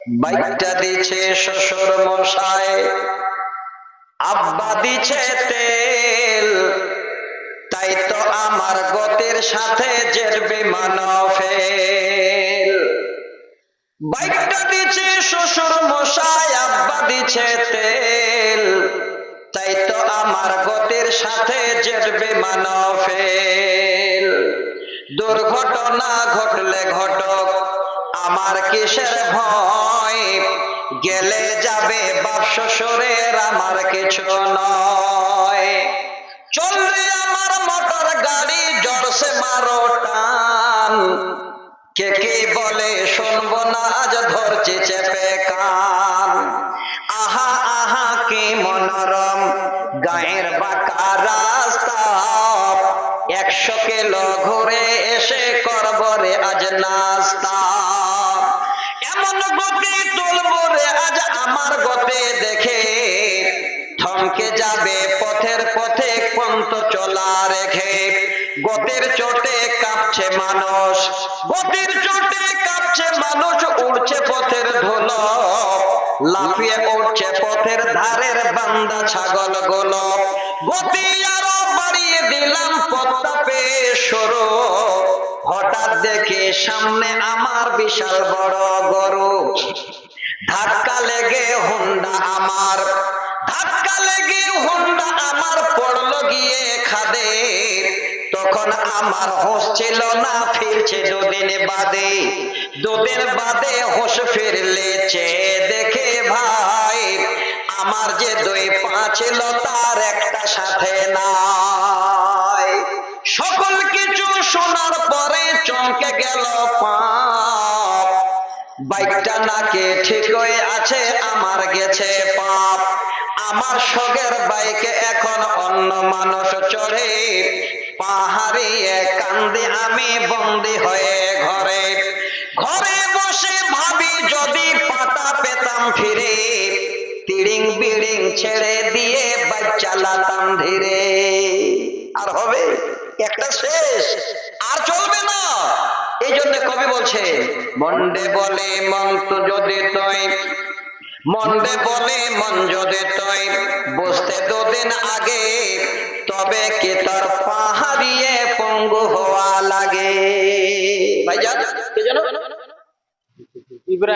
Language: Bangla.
বাইকটা দিছে শ্বশুর মশাই, আব্বা দিছে তেল, তাই তো আমার গতির সাথে জেট বিমান ফেল। বাইকটা দিছে শ্বশুর মশাই, আব্বা দিছে তেল, তাই তো আমার গতির সাথে জেট বিমান ফেল। দুর্ঘটনা ঘটলে ঘটক, আমার কিসের ভয়, গেলে যাবে বাপ শ্বশুরের, আমার কিছু নয়। চললে আমার মোটর গাড়ি, জোরসে মারো টান, কে কি বলে শুনবো না, আজ ধরছি চেপে কান। আহা আহা কি মনোরম গায়ের বাঁকা রাস্তা, 100 কিলো ঘুরে এসে করব রে আজ নাস্তা। এমন গতি তুলবো রে আজ আমার গতি দেখে, থমকে যাবে পথের পথে পন্ত চলা রেখে। গতির চোটে কাঁপছে মানুষ, গতির চোটে কাঁপছে মানুষ, উড়ছে পথের ধুলো, লাফিয়ে উঠছে পথের ধারের বান্দা ছাগল গুলো। গতি আরো বাড়িয়ে দিলাম, পথটা পেয়ে সরু, হঠাৎ দেখি সামনে আমার বিশাল বড় গরু। ধাক্কা লেগে হুন্ডা আমার, ধাক্কা লেগে হুন্ডা আমার পড়লো গিয়ে খাদে। তখন আমার হোশ ছিল না, ফিরছে দুদিন বাদে। দুদিন বাদে হোশ ফিরলে চেয়ে দেখে ভাই, আমার যে 2 পা ছিল তার একটা সাথে নাই। সকল কিছু শোনার পরে চমকে গেল পাপ, বাইকটা নাকি ঠিক হয়ে আছে, আমার গেছে পাপ। আমার শোকের বাইকে এখন অন্য মানুষ চড়ে, পাহাড়িয়ে কান্দি আমি বন্দি হয়ে ঘরে। ঘরে বসে ভাবি যদি পাতা পেতাম ফিরে, তিড়িং বিড়িং ছেড়ে দিয়ে বাইক চালাতাম ধীরে। আর হবে একটা শেষ, আর চলবে না। এই জন্য কবি বলছে, মন্ডে বলে মন তো যদি তুই, মন্ডে বলে মন যদি তুই বসতে 2 দিন আগে, তবে কি তোর পাহাড়িয়ে পঙ্গু হওয়া লাগে। ভাইজান কে জানো? ইব্রাহিম।